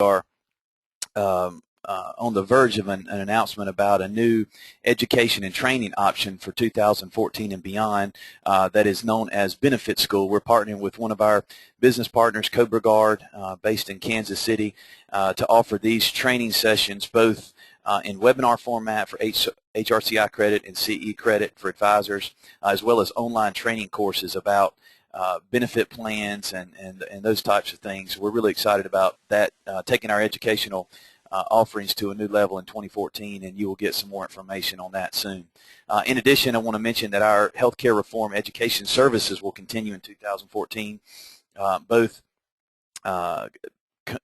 are on the verge of an announcement about a new education and training option for 2014 and beyond that is known as Benefit School. We're partnering with one of our business partners, Cobra Guard, based in Kansas City, to offer these training sessions both in webinar format for HRCI credit and CE credit for advisors, as well as online training courses about benefit plans and those types of things. We're really excited about that, taking our educational offerings to a new level in 2014, and you will get some more information on that soon. In addition, I want to mention that our healthcare reform education services will continue in 2014, both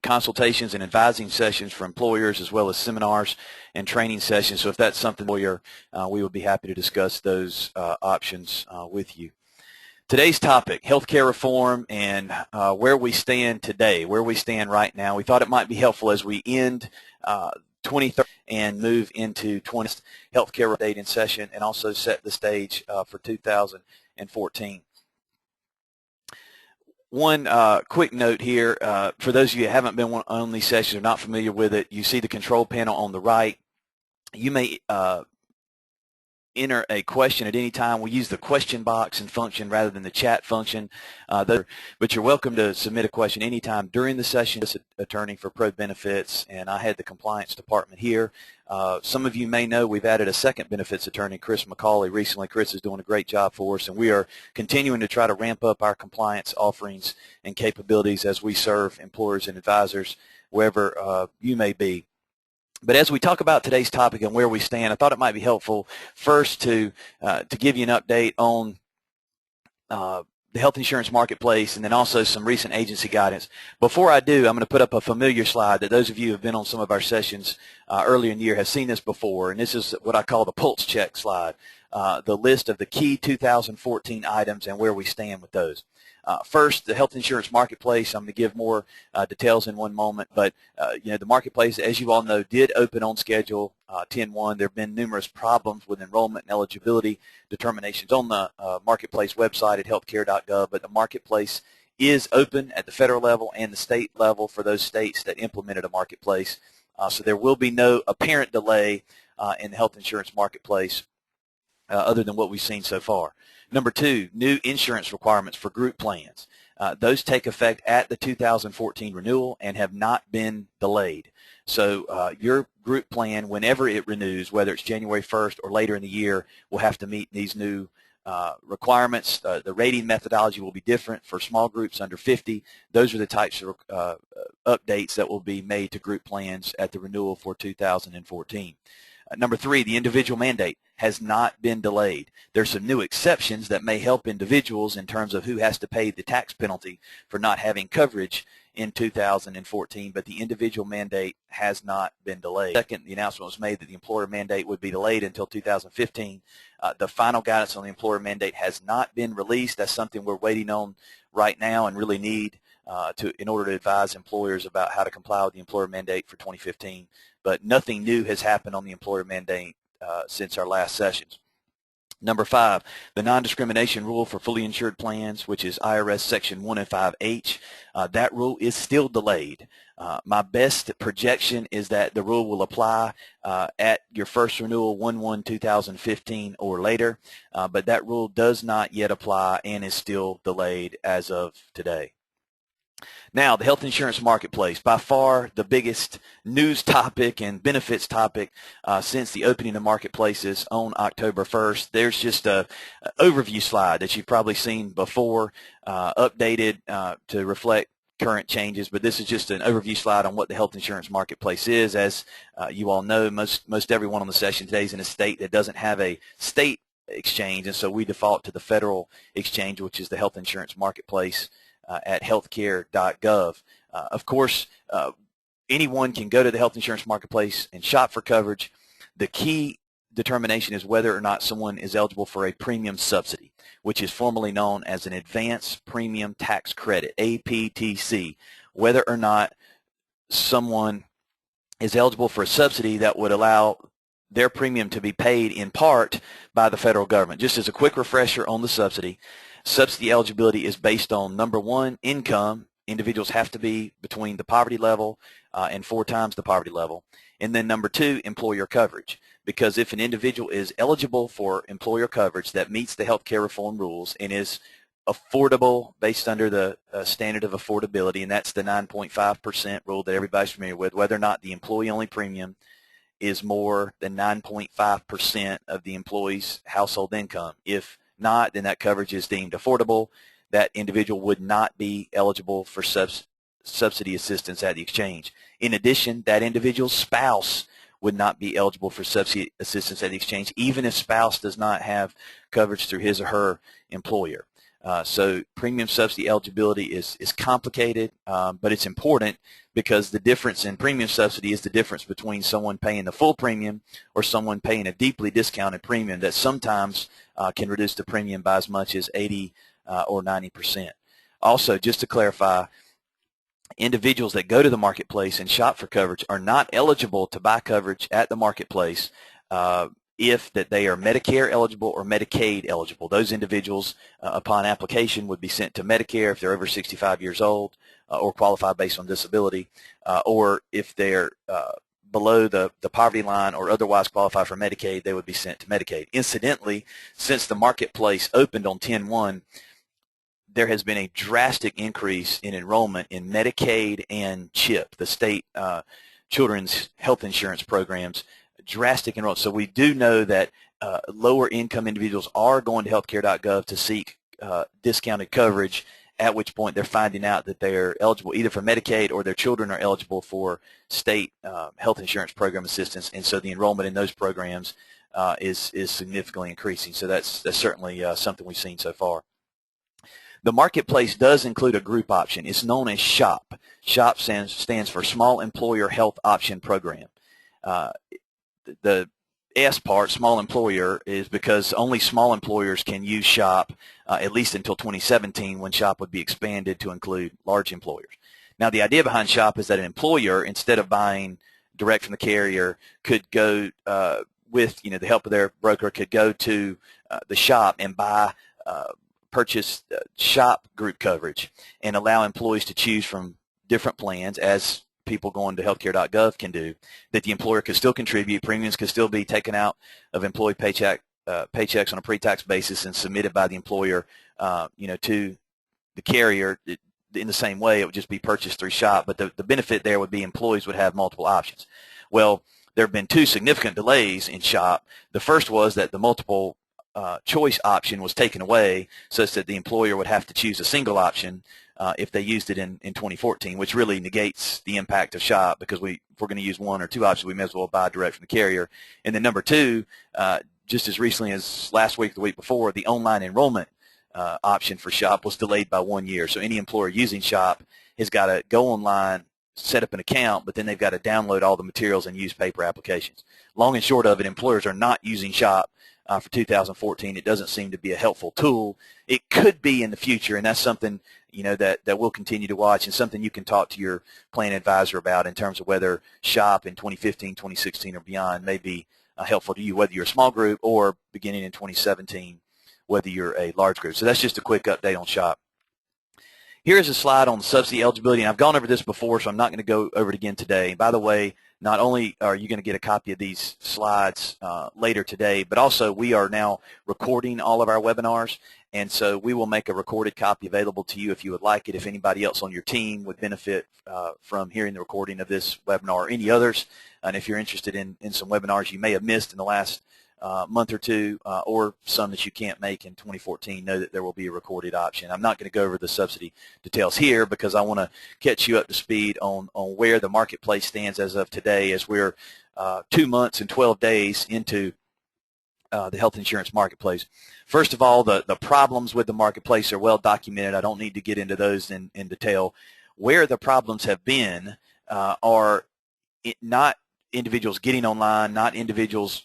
consultations and advising sessions for employers, as well as seminars and training sessions. So if that's something we would be happy to discuss those options with you. Today's topic, healthcare reform and where we stand today, where we stand right now. We thought it might be helpful as we end 2013 and move into 20 healthcare update in session, and also set the stage for 2014. One quick note here, for those of you who haven't been on these sessions or not familiar with it, you see the control panel on the right. You may enter a question at any time. We use the question box and function rather than the chat function, but you're welcome to submit a question anytime during the session. This is attorney for ProBenefits, and I had the compliance department here. Some of you may know we've added a second benefits attorney, Chris McCauley, recently. Chris is doing a great job for us, and we are continuing to try to ramp up our compliance offerings and capabilities as we serve employers and advisors wherever you may be. But as we talk about today's topic and where we stand, I thought it might be helpful first to give you an update on the health insurance marketplace, and then also some recent agency guidance. Before I do, I'm going to put up a familiar slide that those of you who have been on some of our sessions earlier in the year have seen this before, and this is what I call the pulse check slide, the list of the key 2014 items and where we stand with those. First, the health insurance marketplace. I'm going to give more details in one moment, but the marketplace, as you all know, did open on schedule 10/1. There have been numerous problems with enrollment and eligibility determinations on the marketplace website at healthcare.gov, but the marketplace is open at the federal level and the state level for those states that implemented a marketplace. So there will be no apparent delay in the health insurance marketplace other than what we've seen so far. Number two, new insurance requirements for group plans. Those take effect at the 2014 renewal and have not been delayed. So your group plan, whenever it renews, whether it's January 1st or later in the year, will have to meet these new requirements. The rating methodology will be different for small groups under 50. Those are the types of updates that will be made to group plans at the renewal for 2014. Number three, the individual mandate has not been delayed. There's some new exceptions that may help individuals in terms of who has to pay the tax penalty for not having coverage in 2014, but the individual mandate has not been delayed. Second, the announcement was made that the employer mandate would be delayed until 2015. The final guidance on the employer mandate has not been released. That's something we're waiting on right now and really need in order to advise employers about how to comply with the employer mandate for 2015. But nothing new has happened on the employer mandate since our last sessions. Number five, the non-discrimination rule for fully insured plans, which is IRS Section 105H. That rule is still delayed. My best projection is that the rule will apply at your first renewal 1/1/2015 or later, but that rule does not yet apply and is still delayed as of today. Now, the health insurance marketplace, by far the biggest news topic and benefits topic since the opening of marketplaces on October 1st. There's just an overview slide that you've probably seen before, updated to reflect current changes, but this is just an overview slide on what the health insurance marketplace is. As you all know, most everyone on the session today is in a state that doesn't have a state exchange, and so we default to the federal exchange, which is the health insurance marketplace at healthcare.gov. Of course, anyone can go to the health insurance marketplace and shop for coverage. The key determination is whether or not someone is eligible for a premium subsidy, which is formally known as an advanced premium tax credit, APTC, whether or not someone is eligible for a subsidy that would allow their premium to be paid in part by the federal government. Just as a quick refresher on the subsidy eligibility is based on, number one, income, individuals have to be between the poverty level and 4 times the poverty level. And then number 2, employer coverage. Because if an individual is eligible for employer coverage that meets the health care reform rules and is affordable based under the standard of affordability, and that's the 9.5% rule that everybody's familiar with, whether or not the employee-only premium is more than 9.5% of the employee's household income. If not, then that coverage is deemed affordable. That individual would not be eligible for subsidy assistance at the exchange. In addition, that individual's spouse would not be eligible for subsidy assistance at the exchange, even if spouse does not have coverage through his or her employer. So premium subsidy eligibility is complicated, but it's important because the difference in premium subsidy is the difference between someone paying the full premium or someone paying a deeply discounted premium that sometimes can reduce the premium by as much as 80 or 90%. Also, just to clarify, individuals that go to the marketplace and shop for coverage are not eligible to buy coverage at the marketplace if that they are Medicare eligible or Medicaid eligible. Those individuals, upon application, would be sent to Medicare if they're over 65 years old or qualify based on disability, or if they're below the poverty line or otherwise qualify for Medicaid, they would be sent to Medicaid. Incidentally, since the marketplace opened on 10/1, there has been a drastic increase in enrollment in Medicaid and CHIP, the state children's health insurance programs, drastic enrollment. So we do know that lower income individuals are going to healthcare.gov to seek discounted coverage, at which point they're finding out that they're eligible either for Medicaid or their children are eligible for state health insurance program assistance, and so the enrollment in those programs is significantly increasing. So that's certainly something we've seen so far. The marketplace does include a group option. It's known as SHOP. SHOP stands for Small Employer Health Option Program. The S part, small employer, is because only small employers can use SHOP, at least until 2017, when SHOP would be expanded to include large employers. Now, the idea behind SHOP is that an employer, instead of buying direct from the carrier, could go with the help of their broker, could go to the SHOP and purchase SHOP group coverage and allow employees to choose from different plans, as people going to healthcare.gov can do, that the employer could still contribute, premiums could still be taken out of employee paychecks on a pre-tax basis and submitted by the employer to the carrier. In the same way, it would just be purchased through SHOP, but the benefit there would be employees would have multiple options. Well, there have been 2 significant delays in SHOP. The first was that the multiple choice option was taken away, such that the employer would have to choose a single option if they used it in 2014, which really negates the impact of SHOP, because if we're going to use 1 or 2 options, we may as well buy direct from the carrier. And then number 2, just as recently as last week, the week before, the online enrollment option for SHOP was delayed by 1 year. So any employer using SHOP has got to go online, set up an account, but then they've got to download all the materials and use paper applications. Long and short of it, employers are not using SHOP for 2014. It doesn't seem to be a helpful tool. It could be in the future, and that's something that we'll continue to watch, and something you can talk to your plan advisor about in terms of whether SHOP in 2015, 2016, or beyond may be helpful to you, whether you're a small group or beginning in 2017, whether you're a large group. So that's just a quick update on SHOP. Here's a slide on subsidy eligibility, and I've gone over this before, so I'm not going to go over it again today. By the way, not only are you going to get a copy of these slides later today, but also we are now recording all of our webinars, and so we will make a recorded copy available to you if you would like it, if anybody else on your team would benefit from hearing the recording of this webinar or any others. And if you're interested in some webinars you may have missed in the last month or 2, or some that you can't make in 2014, know that there will be a recorded option. I'm not going to go over the subsidy details here because I want to catch you up to speed on where the marketplace stands as of today, as we're 2 months and 12 days into the health insurance marketplace. First of all, the problems with the marketplace are well documented. I don't need to get into those in detail. Where the problems have been are not individuals getting online, not individuals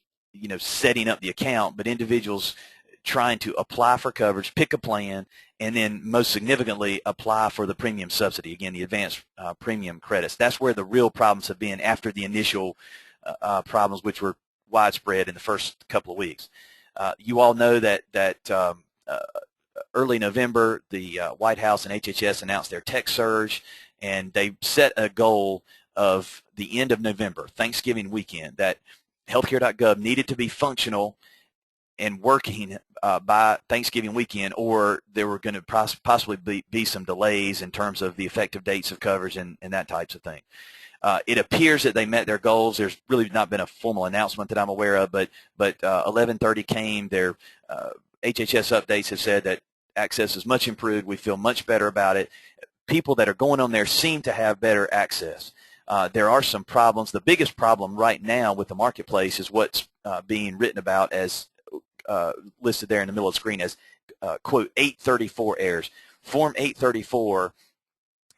setting up the account, but individuals trying to apply for coverage, pick a plan, and then most significantly apply for the premium subsidy, again, the advanced premium credits. That's where the real problems have been after the initial problems, which were widespread in the first couple of weeks. You all know that early November, the White House and HHS announced their tech surge, and they set a goal of the end of November, Thanksgiving weekend, that healthcare.gov needed to be functional and working by Thanksgiving weekend, or there were going to possibly be some delays in terms of the effective dates of coverage and that types of thing. It appears that they met their goals. There's really not been a formal announcement that I'm aware of, but 11:30 came. Their HHS updates have said that access is much improved. We feel much better about it. People that are going on there seem to have better access. There are some problems. The biggest problem right now with the marketplace is what's being written about as listed there in the middle of the screen as, quote, 834 errors. Form 834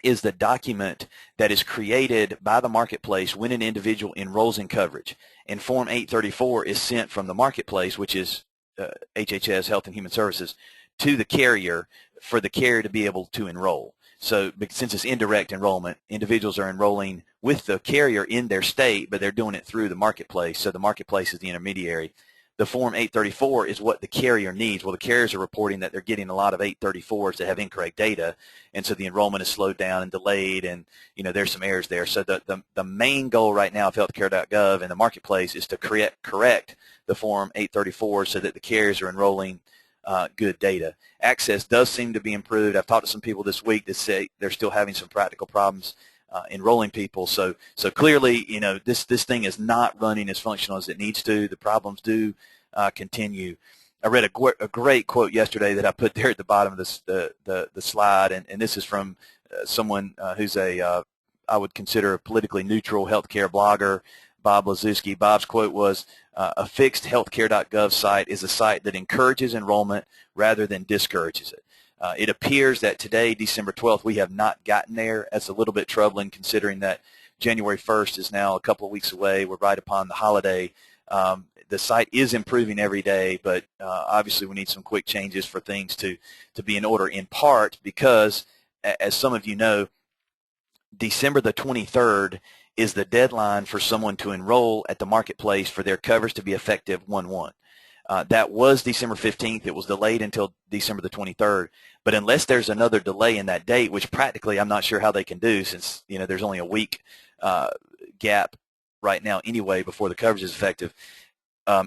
is the document that is created by the marketplace when an individual enrolls in coverage. And Form 834 is sent from the marketplace, which is HHS, Health and Human Services, to the carrier for the carrier to be able to enroll. So since it's indirect enrollment, individuals are enrolling with the carrier in their state, but they're doing it through the marketplace. So the marketplace is the intermediary. The Form 834 is what the carrier needs. Well, the carriers are reporting that they're getting a lot of 834s that have incorrect data, and so the enrollment is slowed down and delayed, and there's some errors there. So the main goal right now of healthcare.gov and the marketplace is to correct the Form 834 so that the carriers are enrolling good data. Access does seem to be improved. I've talked to some people this week that say they're still having some practical problems enrolling people. So clearly, this thing is not running as functional as it needs to. The problems do continue. I read a great quote yesterday that I put there at the bottom of the slide, and this is from someone who's I would consider a politically neutral healthcare blogger, Bob Lazuski. Bob's quote was, "A fixed healthcare.gov site is a site that encourages enrollment rather than discourages it." It appears that today, December 12th, we have not gotten there. That's a little bit troubling considering that January 1st is now a couple of weeks away. We're right upon the holiday. The site is improving every day, but obviously we need some quick changes for things to be in order, in part because, as some of you know, December the 23rd is the deadline for someone to enroll at the marketplace for their coverage to be effective 1/1. That was December 15th. It was delayed until December the 23rd. But unless there's another delay in that date, which practically I'm not sure how they can do since there's only a week gap right now anyway before the coverage is effective,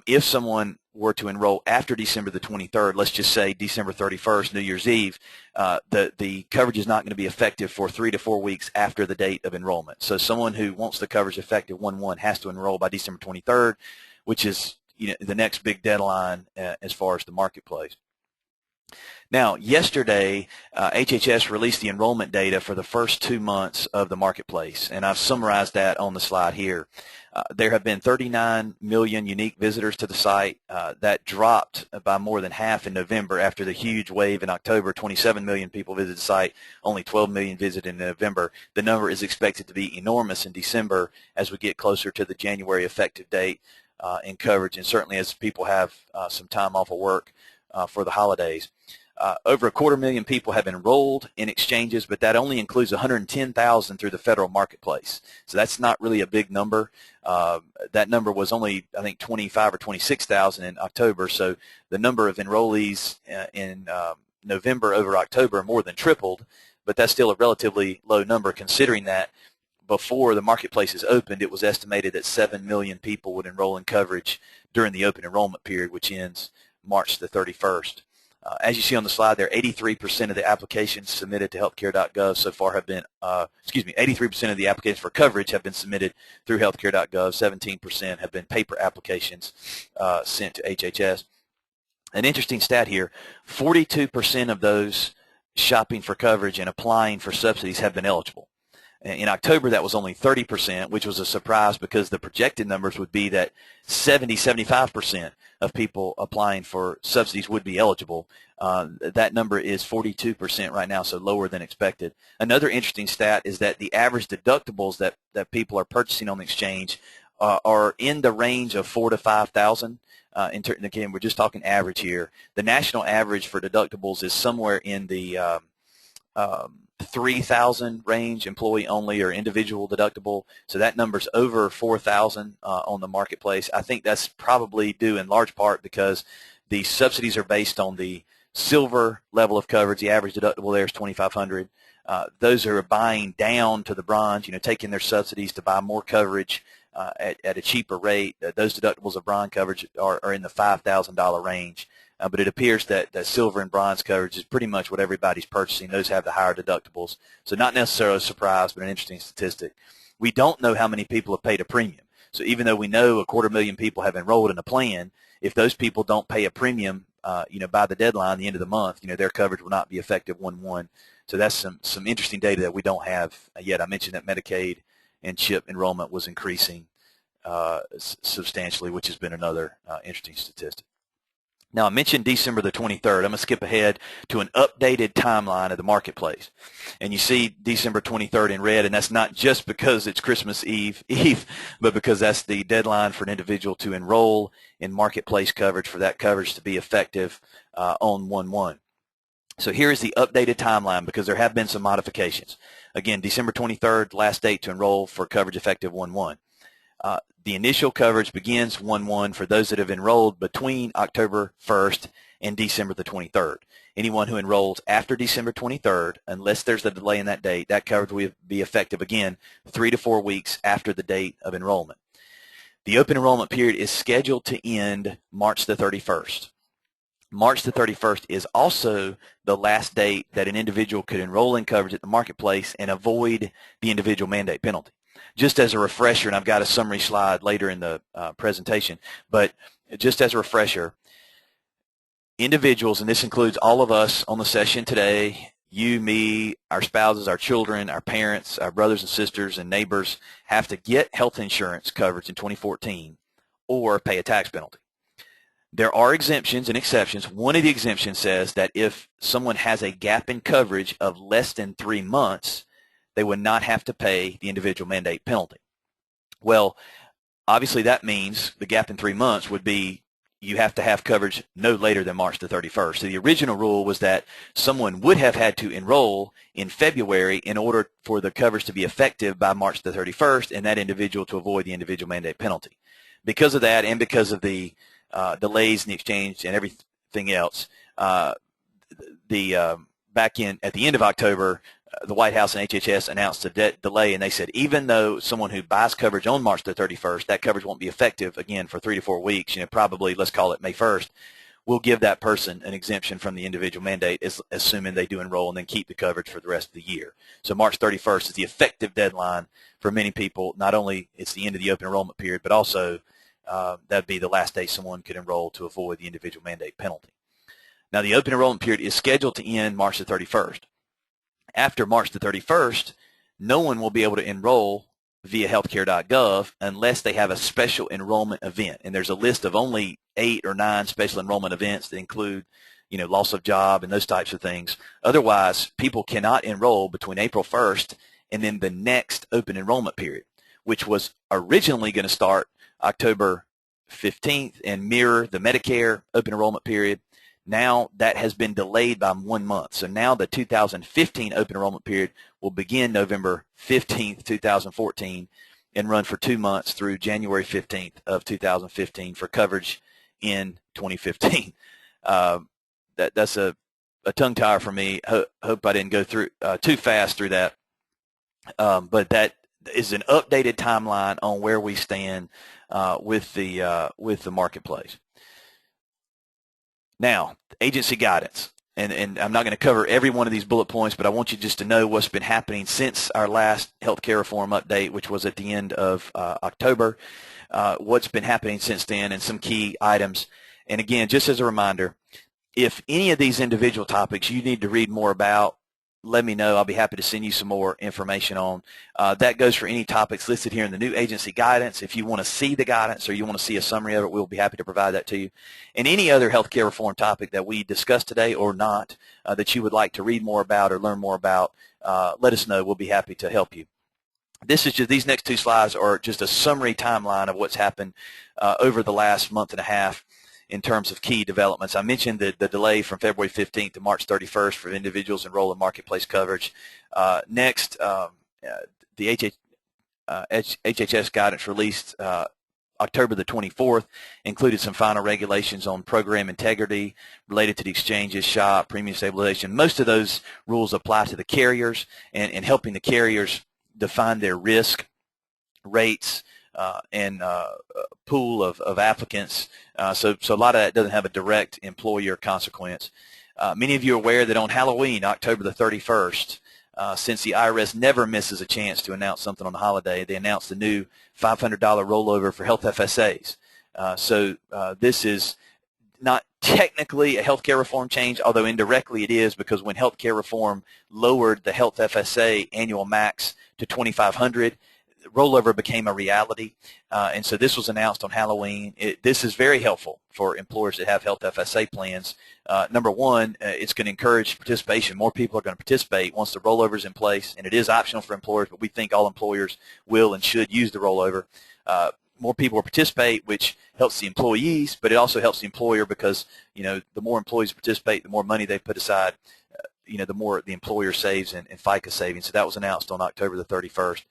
if someone were to enroll after December the 23rd, let's just say December 31st, New Year's Eve, the coverage is not going to be effective for 3 to 4 weeks after the date of enrollment. So someone who wants the coverage effective 1/1 has to enroll by December 23rd, which is the next big deadline as far as the marketplace. Now, yesterday, HHS released the enrollment data for the first 2 months of the marketplace, and I've summarized that on the slide here. There have been 39 million unique visitors to the site. That dropped by more than half in November after the huge wave in October. 27 million people visited the site, only 12 million visited in November. The number is expected to be enormous in December as we get closer to the January effective date in coverage, and certainly as people have some time off of work for the holidays. Over 250,000 people have enrolled in exchanges, but that only includes 110,000 through the federal marketplace. So that's not really a big number. That number was only, I think, 25 or 26,000 in October. So the number of enrollees in November over October more than tripled, but that's still a relatively low number considering that before the marketplaces opened, it was estimated that 7 million people would enroll in coverage during the open enrollment period, which ends March the 31st. As you see on the slide there, 83% of the applications submitted to healthcare.gov so far have been, 83% of the applications for coverage have been submitted through healthcare.gov. 17% have been paper applications sent to HHS. An interesting stat here, 42% of those shopping for coverage and applying for subsidies have been eligible. In October, that was only 30%, which was a surprise because the projected numbers would be that 75% of people applying for subsidies would be eligible. That number is 42% right now, so lower than expected. Another interesting stat is that the average deductibles that people are purchasing on the exchange are in the range of $4,000 to $5,000. Again, we're just talking average here. The national average for deductibles is somewhere in the 3,000 range, employee only or individual deductible. So that number's over 4,000 on the marketplace. I think that's probably due in large part because the subsidies are based on the silver level of coverage, the average deductible there is $2,500. Those who are buying down to the bronze, taking their subsidies to buy more coverage at a cheaper rate, those deductibles of bronze coverage are in the $5,000 range. But it appears that silver and bronze coverage is pretty much what everybody's purchasing. Those have the higher deductibles. So not necessarily a surprise, but an interesting statistic. We don't know how many people have paid a premium. So even though we know 250,000 people have enrolled in a plan, if those people don't pay a premium, by the deadline, the end of the month, their coverage will not be effective 1/1. So that's some interesting data that we don't have yet. I mentioned that Medicaid and CHIP enrollment was increasing substantially, which has been another interesting statistic. Now, I mentioned December the 23rd. I'm going to skip ahead to an updated timeline of the marketplace. And you see December 23rd in red, and that's not just because it's Christmas Eve, but because that's the deadline for an individual to enroll in marketplace coverage for that coverage to be effective on 1/1. So here is the updated timeline because there have been some modifications. Again, December 23rd, last date to enroll for coverage effective 1/1. The initial coverage begins 1/1 for those that have enrolled between October 1st and December the 23rd. Anyone who enrolls after December 23rd, unless there's a delay in that date, that coverage will be effective again 3 to 4 weeks after the date of enrollment. The open enrollment period is scheduled to end March the 31st. March the 31st is also the last date that an individual could enroll in coverage at the marketplace and avoid the individual mandate penalty. Just as a refresher, and I've got a summary slide later in the presentation, but just as a refresher, individuals, and this includes all of us on the session today, you, me, our spouses, our children, our parents, our brothers and sisters and neighbors, have to get health insurance coverage in 2014 or pay a tax penalty. There are exemptions and exceptions. One of the exemptions says that if someone has a gap in coverage of less than 3 months, they would not have to pay the individual mandate penalty. Well, obviously that means the gap in 3 months would be you have to have coverage no later than March the 31st. So the original rule was that someone would have had to enroll in February in order for the coverage to be effective by March the 31st and that individual to avoid the individual mandate penalty. Because of that and because of the delays in the exchange and everything else, back at the end of October, the White House and HHS announced a delay, and they said even though someone who buys coverage on March the 31st, that coverage won't be effective again for 3 to 4 weeks, probably let's call it May 1st, we'll give that person an exemption from the individual mandate, assuming they do enroll and then keep the coverage for the rest of the year. So March 31st is the effective deadline for many people. Not only it's the end of the open enrollment period, but also that would be the last day someone could enroll to avoid the individual mandate penalty. Now, the open enrollment period is scheduled to end March the 31st. After March the 31st, no one will be able to enroll via healthcare.gov unless they have a special enrollment event. And there's a list of only 8 or 9 special enrollment events that include, loss of job and those types of things. Otherwise, people cannot enroll between April 1st and then the next open enrollment period, which was originally going to start October 15th and mirror the Medicare open enrollment period. Now that has been delayed by 1 month. So now the 2015 open enrollment period will begin November 15th, 2014 and run for 2 months through January 15th of 2015 for coverage in 2015. That's a tongue tire for me. Hope I didn't go through too fast through that. But that is an updated timeline on where we stand with the marketplace. Now, agency guidance, and I'm not going to cover every one of these bullet points, but I want you just to know what's been happening since our last healthcare reform update, which was at the end of October, what's been happening since then and some key items. And again, just as a reminder, if any of these individual topics you need to read more about, let me know. I'll be happy to send you some more information on. That goes for any topics listed here in the new agency guidance. If you want to see the guidance or you want to see a summary of it, we'll be happy to provide that to you. And any other healthcare reform topic that we discussed today or not that you would like to read more about or learn more about, let us know. We'll be happy to help you. These next 2 slides are just a summary timeline of what's happened over the last month and a half in terms of key developments. I mentioned the delay from February 15th to March 31st for individuals enrolled in marketplace coverage. Next, the HHS guidance released October the 24th included some final regulations on program integrity related to the exchanges, SHOP, premium stabilization. Most of those rules apply to the carriers and helping the carriers define their risk rates and pool of applicants. So a lot of that doesn't have a direct employer consequence. Many of you are aware that on Halloween, October the 31st, since the IRS never misses a chance to announce something on the holiday, they announced the new $500 rollover for health FSAs. So this is not technically a healthcare reform change, although indirectly it is, because when healthcare reform lowered the health FSA annual max to $2,500, rollover became a reality, and so this was announced on Halloween. This is very helpful for employers that have health FSA plans. Number one, it's going to encourage participation. More people are going to participate once the rollover is in place, and it is optional for employers, but we think all employers will and should use the rollover. More people will participate, which helps the employees, but it also helps the employer because, the more employees participate, the more money they put aside, the more the employer saves in FICA savings. So that was announced on October the 31st.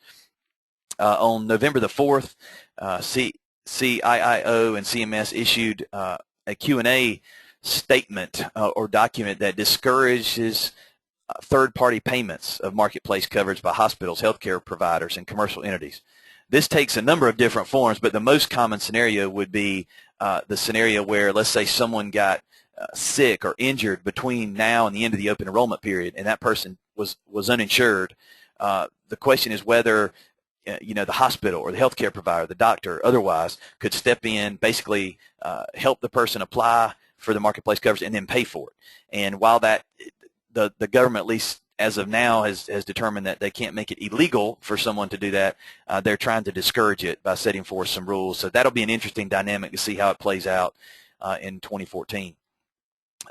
On November the 4th, CIIO and CMS issued a Q&A statement or document that discourages third-party payments of marketplace coverage by hospitals, healthcare providers, and commercial entities. This takes a number of different forms, but the most common scenario would be the scenario where, let's say, someone got sick or injured between now and the end of the open enrollment period, and that person was uninsured. The question is whether the hospital or the healthcare provider, the doctor, otherwise, could step in, basically help the person apply for the marketplace coverage and then pay for it. And while that, the government, at least as of now, has determined that they can't make it illegal for someone to do that, they're trying to discourage it by setting forth some rules. So that'll be an interesting dynamic to see how it plays out in 2014.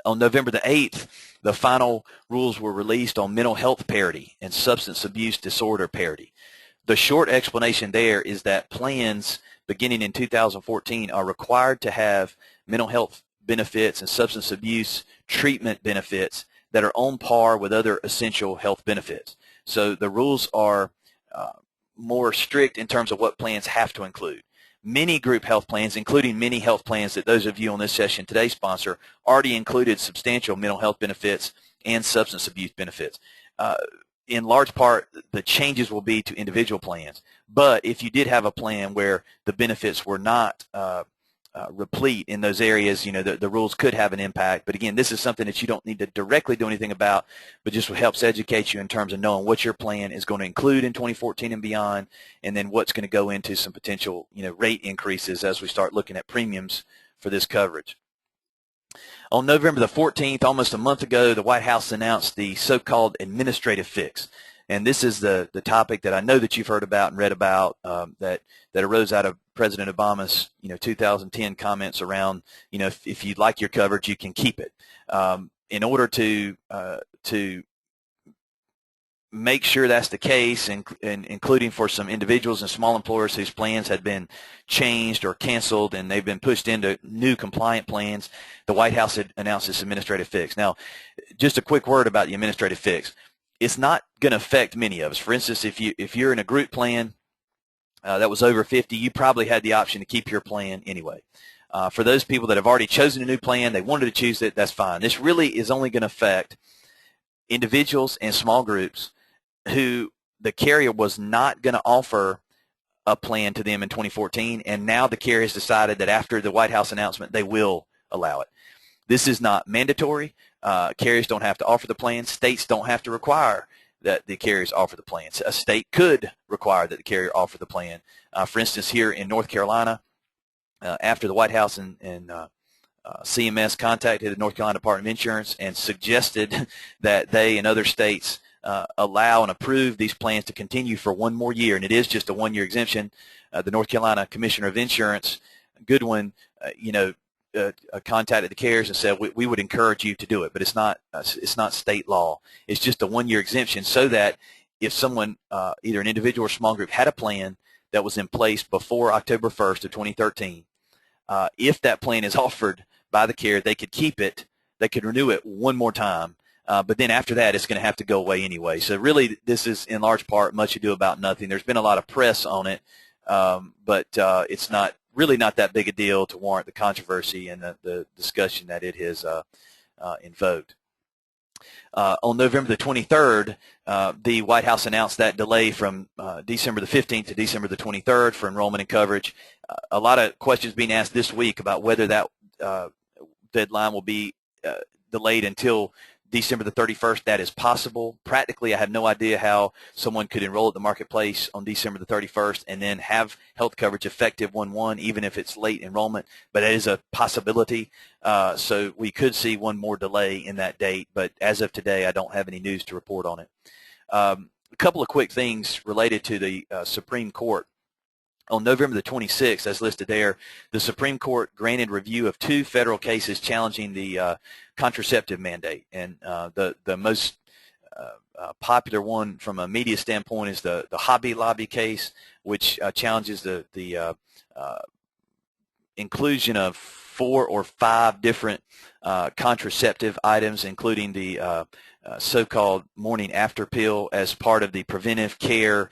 On November the 8th, the final rules were released on mental health parity and substance abuse disorder parity. The short explanation there is that plans beginning in 2014 are required to have mental health benefits and substance abuse treatment benefits that are on par with other essential health benefits. So the rules are more strict in terms of what plans have to include. Many group health plans, including many health plans that those of you on this session today sponsor, already included substantial mental health benefits and substance abuse benefits. In large part, the changes will be to individual plans. But if you did have a plan where the benefits were not replete in those areas, the rules could have an impact. But again, this is something that you don't need to directly do anything about, but just helps educate you in terms of knowing what your plan is going to include in 2014 and beyond, and then what's going to go into some potential, rate increases as we start looking at premiums for this coverage. On November the 14th, almost a month ago, the White House announced the so-called administrative fix. And this is the topic that I know that you've heard about and read about that arose out of President Obama's 2010 comments around if you like your coverage, you can keep it. In order to make sure that's the case, and including for some individuals and small employers whose plans had been changed or canceled and they've been pushed into new compliant plans, the White House had announced this administrative fix. Now, just a quick word about the administrative fix. It's not going to affect many of us. For instance, if you're in a group plan that was over 50, you probably had the option to keep your plan anyway. For those people that have already chosen a new plan, they wanted to choose it, that's fine. This really is only going to affect individuals and small groups who the carrier was not going to offer a plan to them in 2014, and now the carrier has decided that after the White House announcement, they will allow it. This is not mandatory. Carriers don't have to offer the plan. States don't have to require that the carriers offer the plans. A state could require that the carrier offer the plan. For instance, here in North Carolina, after the White House and CMS contacted the North Carolina Department of Insurance and suggested that they and other states allow and approve these plans to continue for one more year, and it is just a one-year exemption. The North Carolina Commissioner of Insurance, Goodwin, contacted the carriers and said we would encourage you to do it, but it's not state law. It's just a one-year exemption, so that if someone, either an individual or small group, had a plan that was in place before October 1st of 2013, if that plan is offered by the carrier, they could keep it, they could renew it one more time, but then after that, it's going to have to go away anyway. So really, this is in large part much ado about nothing. There's been a lot of press on it, but it's not really not that big a deal to warrant the controversy and the discussion that it has invoked. On November the 23rd, the White House announced that delay from December the 15th to December the 23rd for enrollment and coverage. A lot of questions being asked this week about whether that deadline will be delayed until December the 31st. That is possible. Practically, I have no idea how someone could enroll at the marketplace on December the 31st and then have health coverage effective 1/1, even if it's late enrollment, but it is a possibility. So we could see one more delay in that date, but as of today, I don't have any news to report on it. A couple of quick things related to the Supreme Court. On November the 26th, as listed there, the Supreme Court granted review of 2 federal cases challenging the contraceptive mandate. And the most popular one from a media standpoint is the Hobby Lobby case, which challenges the inclusion of 4 or 5 different contraceptive items, including the so-called morning after pill as part of the preventive care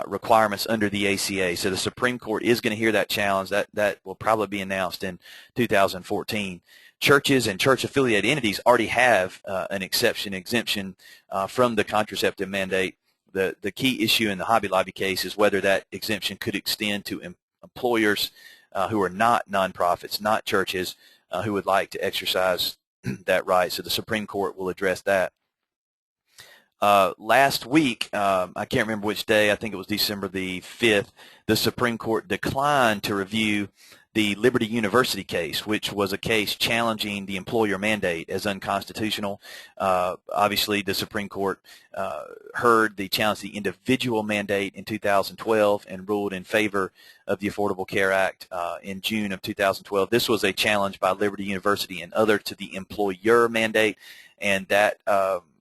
requirements under the ACA. So the Supreme Court is going to hear that challenge. That will probably be announced in 2014. Churches and church-affiliated entities already have an exemption from the contraceptive mandate. The key issue in the Hobby Lobby case is whether that exemption could extend to employers who are not nonprofits, not churches, who would like to exercise that right. So the Supreme Court will address that. Last week, I can't remember which day, I think it was December the 5th, the Supreme Court declined to review the Liberty University case, which was a case challenging the employer mandate as unconstitutional. Obviously, the Supreme Court heard the challenge to the individual mandate in 2012 and ruled in favor of the Affordable Care Act in June of 2012. This was a challenge by Liberty University and other to the employer mandate, and that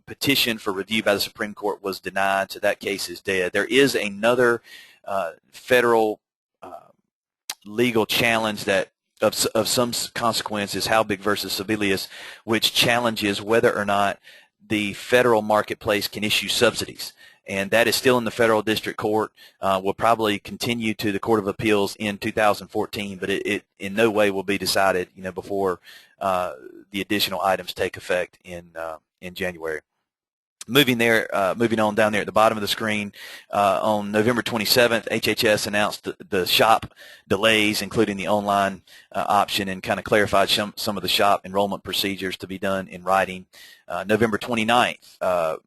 petition for review by the Supreme Court was denied, so that case is dead. There is another federal legal challenge that of some consequences, Halbig versus Sebelius, which challenges whether or not the federal marketplace can issue subsidies. And that is still in the federal district court. Will probably continue to the Court of Appeals in 2014, but it in no way will be decided, before the additional items take effect in January. Moving on down there at the bottom of the screen, on November 27th, HHS announced the SHOP delays, including the online option, and kind of clarified some of the SHOP enrollment procedures to be done in writing. November 29th,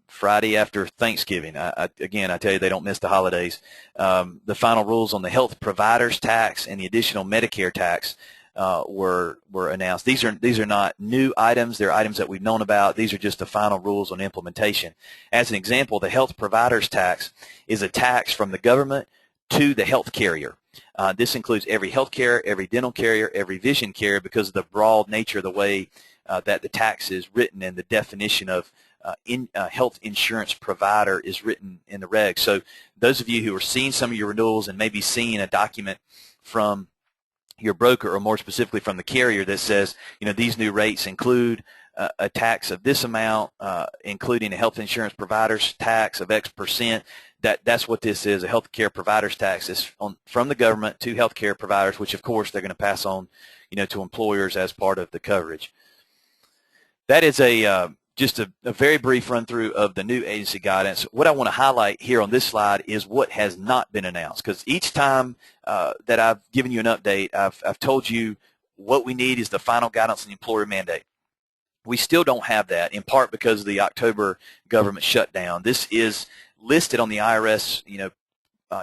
Friday after Thanksgiving. Again, I tell you, they don't miss the holidays. The final rules on the health providers tax and the additional Medicare tax were announced. These are not new items. They're items that we've known about. These are just the final rules on implementation. As an example, the health providers tax is a tax from the government to the health carrier. This includes every health care, every dental carrier, every vision carrier, because of the broad nature of the way that the tax is written and the definition of health insurance provider is written in the regs. So those of you who are seeing some of your renewals and maybe seeing a document from your broker, or more specifically from the carrier, that says, these new rates include a tax of this amount, including a health insurance provider's tax of X percent. That's what this is. A health care provider's tax is from the government to health care providers, which of course they're going to pass on, to employers as part of the coverage. That is just a very brief run through of the new agency guidance. What I want to highlight here on this slide is what has not been announced, because each time that I've given you an update, I've told you what we need is the final guidance on the employer mandate. We still don't have that, in part because of the October government shutdown. This is listed on the IRS,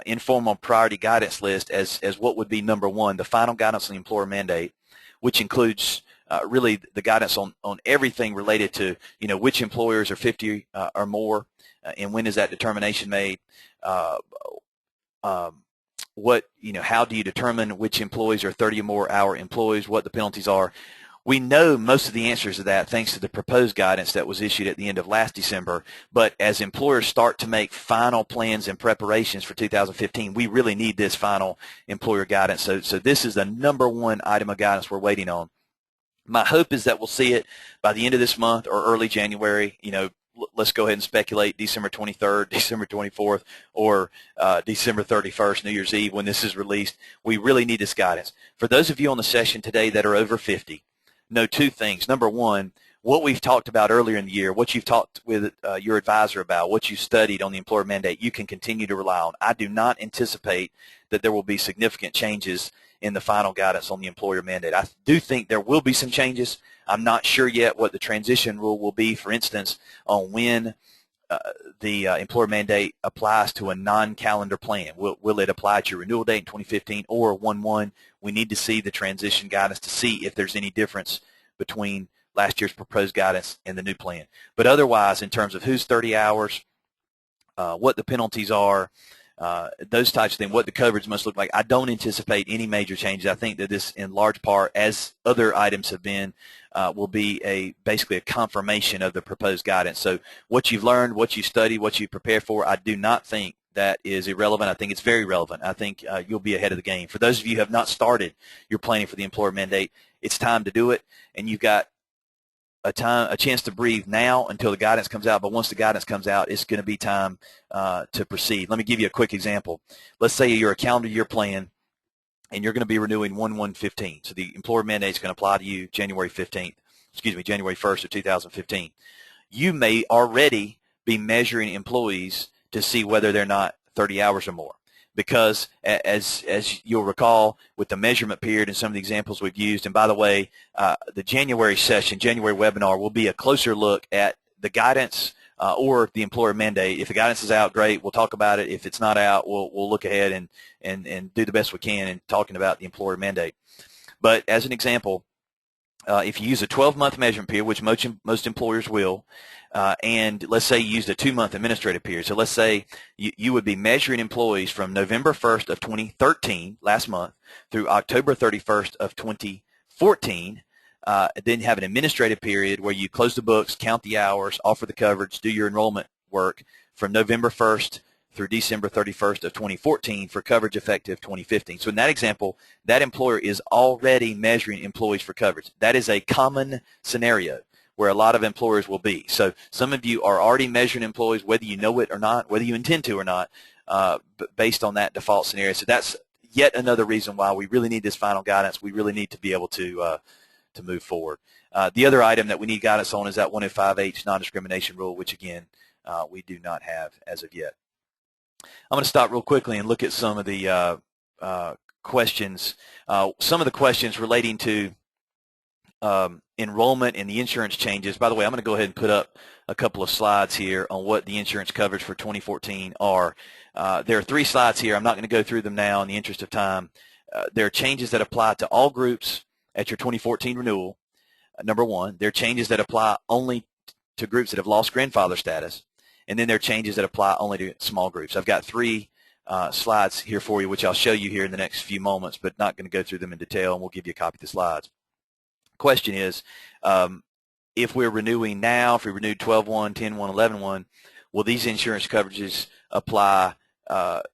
informal priority guidance list as what would be number 1, the final guidance on the employer mandate, which includes really the guidance on everything related to, which employers are 50 or more, and when is that determination made, how do you determine which employees are 30 or more hour employees, what the penalties are. We know most of the answers to that thanks to the proposed guidance that was issued at the end of last December, but as employers start to make final plans and preparations for 2015, we really need this final employer guidance. So this is the number 1 item of guidance we're waiting on. My hope is that we'll see it by the end of this month or early January. let's go ahead and speculate December 23rd, December 24th, or December 31st, New Year's Eve when this is released. We really need this guidance. For those of you on the session today that are over 50, know two things. Number one, what we've talked about earlier in the year, what you've talked with your advisor about, what you studied on the employer mandate, you can continue to rely on. I do not anticipate that there will be significant changes in the final guidance on the employer mandate. I do think there will be some changes. I'm not sure yet what the transition rule will be, for instance, on when the employer mandate applies to a non-calendar plan. Will it apply to your renewal date in 2015 or 1/1? We need to see the transition guidance to see if there's any difference between last year's proposed guidance and the new plan. But otherwise, in terms of who's 30 hours, what the penalties are, those types of things, what the coverage must look like, I don't anticipate any major changes. I think that this, in large part, as other items have been, will be basically a confirmation of the proposed guidance. So what you've learned, what you studied, what you prepare for, I do not think that is irrelevant. I think it's very relevant. I think you'll be ahead of the game. For those of you who have not started your planning for the employer mandate, it's time to do it, and you've got a chance to breathe now until the guidance comes out, but once the guidance comes out, it's going to be time to proceed. Let me give you a quick example. Let's say you're a calendar year plan and you're going to be renewing 1/1/15. So the employer mandate is going to apply to you January 1st of 2015. You may already be measuring employees to see whether they're not 30 hours or more. Because as you'll recall, with the measurement period and some of the examples we've used, and by the way, the January session, January webinar, will be a closer look at the guidance or the employer mandate. If the guidance is out, great, we'll talk about it. If it's not out, we'll look ahead and do the best we can in talking about the employer mandate. But as an example, if you use a 12-month measurement period, which most employers will, and let's say you used a 2-month administrative period. So let's say you would be measuring employees from November 1st of 2013, last month, through October 31st of 2014, then have an administrative period where you close the books, count the hours, offer the coverage, do your enrollment work from November 1st through December 31st of 2014 for coverage effective 2015. So in that example, that employer is already measuring employees for coverage. That is a common scenario where a lot of employers will be. So some of you are already measuring employees, whether you know it or not, whether you intend to or not, based on that default scenario. So that's yet another reason why we really need this final guidance. We really need to be able to move forward. The other item that we need guidance on is that 105H non-discrimination rule, which again, we do not have as of yet. I'm going to stop real quickly and look at some of the questions. Some of the questions relating to enrollment and the insurance changes. By the way, I'm going to go ahead and put up a couple of slides here on what the insurance coverage for 2014 are. There are 3 slides here. I'm not going to go through them now in the interest of time. There are changes that apply to all groups at your 2014 renewal, number 1. There are changes that apply only to groups that have lost grandfather status. And then there are changes that apply only to small groups. I've got 3 slides here for you, which I'll show you here in the next few moments, but not going to go through them in detail, and we'll give you a copy of the slides. Question is, if we're renewing now, if we renewed 12/1, 10/1, 11/1, will these insurance coverages apply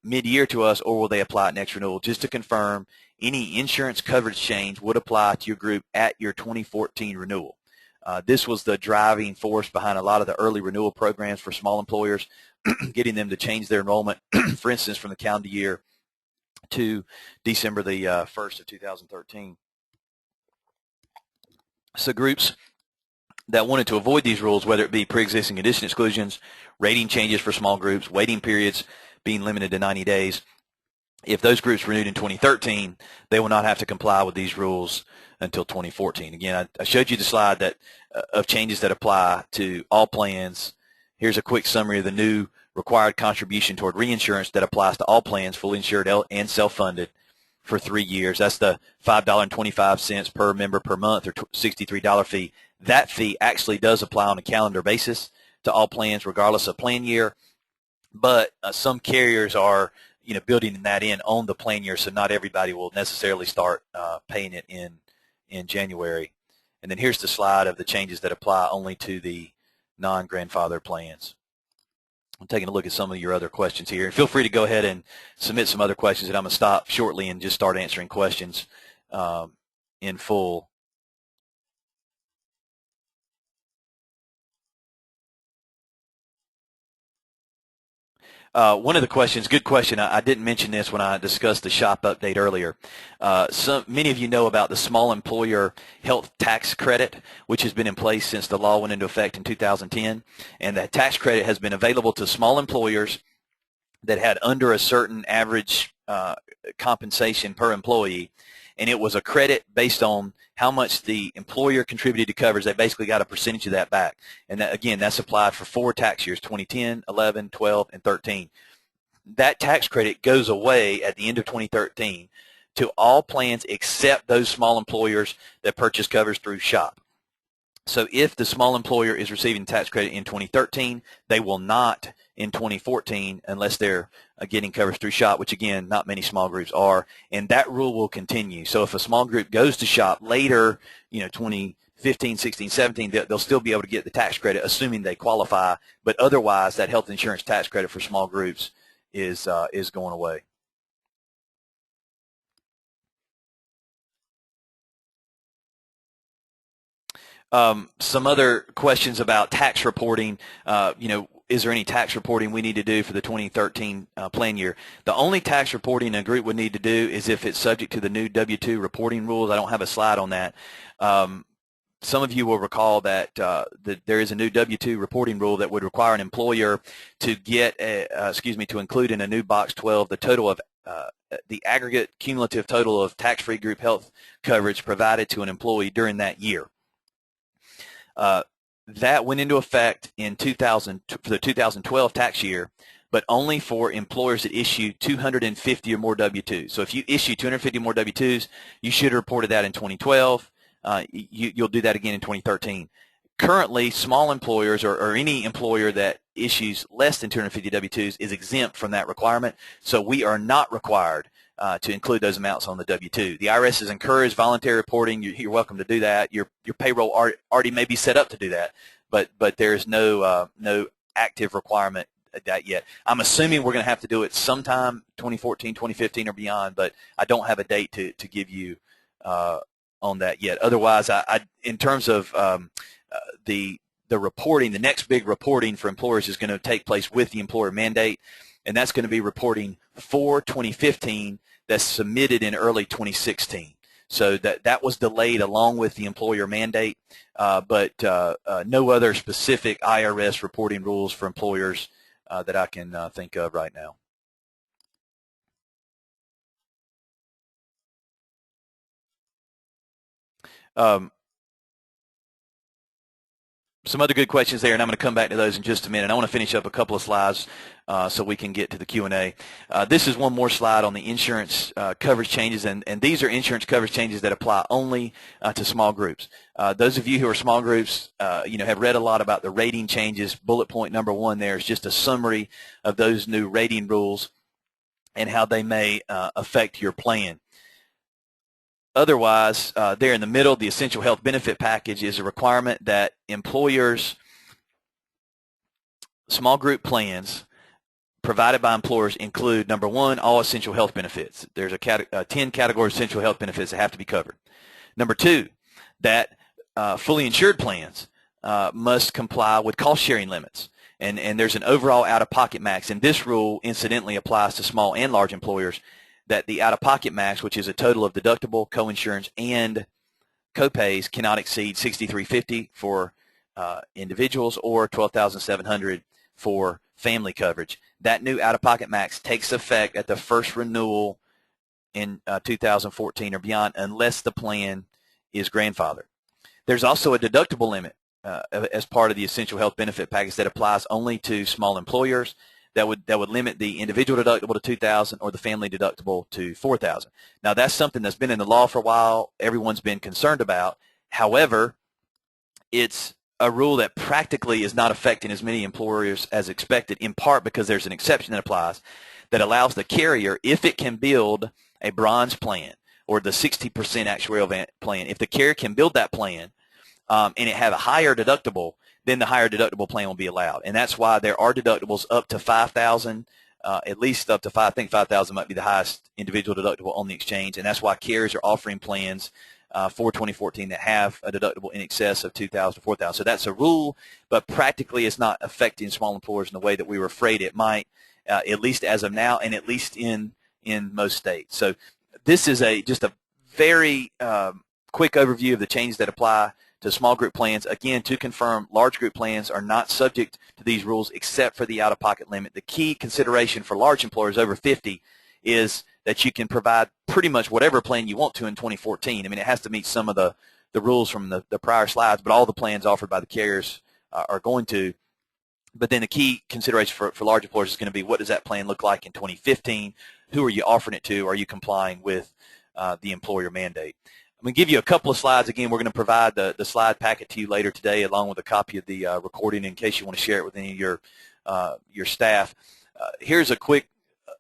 mid-year to us, or will they apply at next renewal? Just to confirm, any insurance coverage change would apply to your group at your 2014 renewal. This was the driving force behind a lot of the early renewal programs for small employers, getting them to change their enrollment, for instance, from the calendar year to December the 1st of 2013. So groups that wanted to avoid these rules, whether it be pre-existing condition exclusions, rating changes for small groups, waiting periods being limited to 90 days, if those groups renewed in 2013, they will not have to comply with these rules until 2014. Again, I showed you the slide that of changes that apply to all plans. Here's a quick summary of the new required contribution toward reinsurance that applies to all plans, fully insured and self-funded, for 3 years. That's the $5.25 per member per month, or $63 fee. That fee actually does apply on a calendar basis to all plans, regardless of plan year. But some carriers are, building that in on the plan year, so not everybody will necessarily start paying it in January. And then here's the slide of the changes that apply only to the non-grandfather plans. I'm taking a look at some of your other questions here. Feel free to go ahead and submit some other questions, and I'm going to stop shortly and just start answering questions in full. One of the questions, good question, I didn't mention this when I discussed the SHOP update earlier. Many of you know about the small employer health tax credit, which has been in place since the law went into effect in 2010. And that tax credit has been available to small employers that had under a certain average compensation per employee. And it was a credit based on how much the employer contributed to coverage. They basically got a percentage of that back. And that, again, that's applied for 4 tax years, 2010, 11, 12, and 13. That tax credit goes away at the end of 2013 to all plans except those small employers that purchase coverage through SHOP. So if the small employer is receiving tax credit in 2013, they will not in 2014 unless they're getting coverage through SHOP, which again, not many small groups are, and that rule will continue. So if a small group goes to SHOP later, 2015, 16, 17, they'll still be able to get the tax credit, assuming they qualify, but otherwise that health insurance tax credit for small groups is going away. Some other questions about tax reporting. Is there any tax reporting we need to do for the 2013 plan year? The only tax reporting a group would need to do is if it's subject to the new W-2 reporting rules. I don't have a slide on that. Some of you will recall that there is a new W-2 reporting rule that would require an employer to get, to include in a new box 12 the total of the aggregate cumulative total of tax-free group health coverage provided to an employee during that year. That went into effect in for the 2012 tax year, but only for employers that issue 250 or more W-2s. So if you issue 250 or more W-2s, you should have reported that in 2012. You'll do that again in 2013. Currently, small employers or any employer that issues less than 250 W-2s is exempt from that requirement, so we are not required to include those amounts on the W-2. The IRS has encouraged voluntary reporting. You're welcome to do that. Your payroll already may be set up to do that, but there's no active requirement that yet. I'm assuming we're going to have to do it sometime 2014, 2015, or beyond, but I don't have a date to give you on that yet. Otherwise, in terms of the reporting, the next big reporting for employers is going to take place with the employer mandate, and that's going to be reporting for 2015 that's submitted in early 2016. So that was delayed along with the employer mandate, but no other specific IRS reporting rules for employers that I can think of right now. Some other good questions there, and I'm going to come back to those in just a minute. I want to finish up a couple of slides so we can get to the Q&A. This is one more slide on the insurance coverage changes, and these are insurance coverage changes that apply only to small groups. Those of you who are small groups, have read a lot about the rating changes. Bullet point number 1 there is just a summary of those new rating rules and how they may affect your plan. Otherwise, there in the middle, the essential health benefit package is a requirement that employers, small group plans provided by employers include, number 1, all essential health benefits. There's 10 categories of essential health benefits that have to be covered. Number 2, that fully insured plans must comply with cost sharing limits. And there's an overall out-of-pocket max, and this rule incidentally applies to small and large employers, that the out-of-pocket max, which is a total of deductible, coinsurance, and copays, cannot exceed $6,350 for individuals or $12,700 for family coverage. That new out-of-pocket max takes effect at the first renewal in 2014 or beyond, unless the plan is grandfathered. There's also a deductible limit as part of the essential health benefit package that applies only to small employers. That would limit the individual deductible to $2,000 or the family deductible to $4,000. Now, that's something that's been in the law for a while. Everyone's been concerned about. However, it's a rule that practically is not affecting as many employers as expected, in part because there's an exception that applies that allows the carrier, if it can build a bronze plan or the 60% actuarial plan, if the carrier can build that plan and it have a higher deductible, then the higher deductible plan will be allowed. And that's why there are deductibles up to $5,000, at least up to I think $5,000 might be the highest individual deductible on the exchange. And that's why carriers are offering plans for 2014 that have a deductible in excess of $2,000 to $4,000. So that's a rule, but practically it's not affecting small employers in the way that we were afraid it might. at least as of now, and at least in most states. So this is just a very quick overview of the changes that apply to small group plans. Again, to confirm, large group plans are not subject to these rules except for the out-of-pocket limit. The key consideration for large employers over 50 is that you can provide pretty much whatever plan you want to in 2014. I mean, it has to meet some of the rules from the prior slides, but all the plans offered by the carriers are going to. But then the key consideration for large employers is going to be, what does that plan look like in 2015? Who are you offering it to? Are you complying with the employer mandate? I'm going to give you a couple of slides. Again, we're going to provide the slide packet to you later today, along with a copy of the recording in case you want to share it with any of your staff. Here's a quick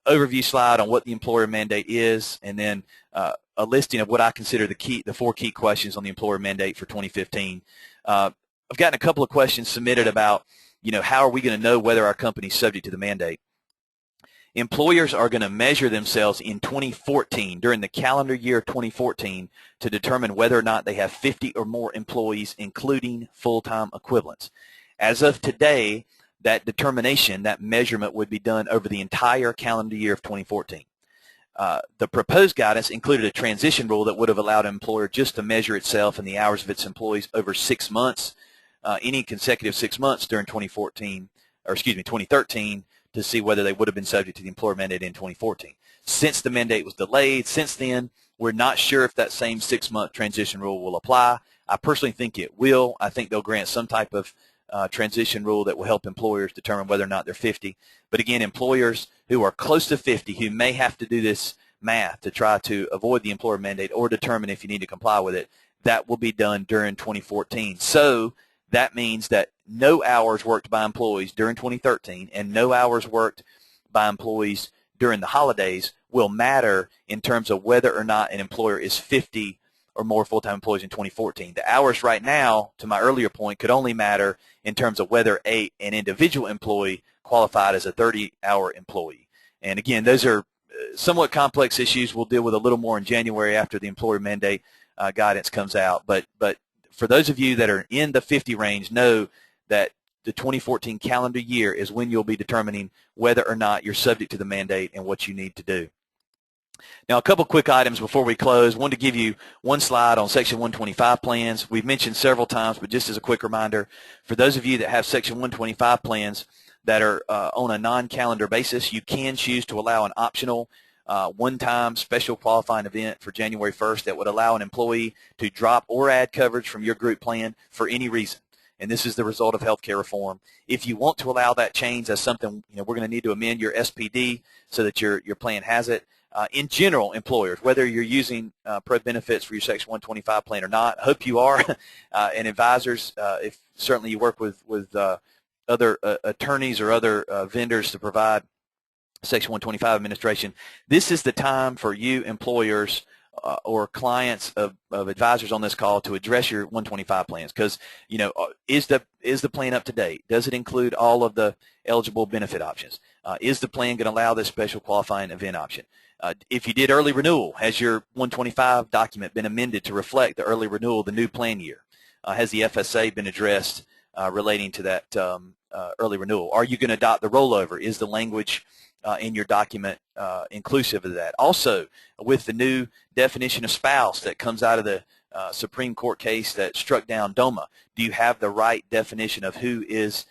overview slide on what the employer mandate is, and then a listing of what I consider the 4 key questions on the employer mandate for 2015. I've gotten a couple of questions submitted about, how are we going to know whether our company is subject to the mandate? Employers are going to measure themselves in 2014, during the calendar year 2014, to determine whether or not they have 50 or more employees, including full-time equivalents. As of today, that determination, that measurement, would be done over the entire calendar year of 2014. The proposed guidance included a transition rule that would have allowed an employer just to measure itself and the hours of its employees over 6 months, any consecutive 6 months during 2013, to see whether they would have been subject to the employer mandate in 2014. Since the mandate was delayed, since then, we're not sure if that same 6-month transition rule will apply. I personally think it will. I think they'll grant some type of transition rule that will help employers determine whether or not they're 50. But again, employers who are close to 50, who may have to do this math to try to avoid the employer mandate or determine if you need to comply with it, that will be done during 2014. So that means that no hours worked by employees during 2013 and no hours worked by employees during the holidays will matter in terms of whether or not an employer is 50 or more full-time employees in 2014. The hours right now, to my earlier point, could only matter in terms of whether an individual employee qualified as a 30-hour employee. And again, those are somewhat complex issues. We'll deal with a little more in January after the employer mandate guidance comes out. But for those of you that are in the 50 range, know that the 2014 calendar year is when you'll be determining whether or not you're subject to the mandate and what you need to do. Now, a couple quick items before we close. I wanted to give you one slide on Section 125 plans. We've mentioned several times, but just as a quick reminder, for those of you that have Section 125 plans that are on a non-calendar basis, you can choose to allow an optional one-time special qualifying event for January 1st that would allow an employee to drop or add coverage from your group plan for any reason. And this is the result of healthcare reform. If you want to allow that change, that's something we're going to need to amend your SPD so that your plan has it. In general, employers, whether you're using ProBenefits for your Section 125 plan or not, I hope you are, and advisors, if certainly you work with other attorneys or other vendors to provide Section 125 administration, this is the time for you employers or clients of advisors on this call to address your 125 plans, because is the plan up to date? Does it include all of the eligible benefit options? Is the plan going to allow this special qualifying event option? If you did early renewal, has your 125 document been amended to reflect the early renewal of the new plan year? Has the FSA been addressed relating to that early renewal? Are you going to adopt the rollover? Is the language in your document inclusive of that? Also, with the new definition of spouse that comes out of the Supreme Court case that struck down DOMA, do you have the right definition of who is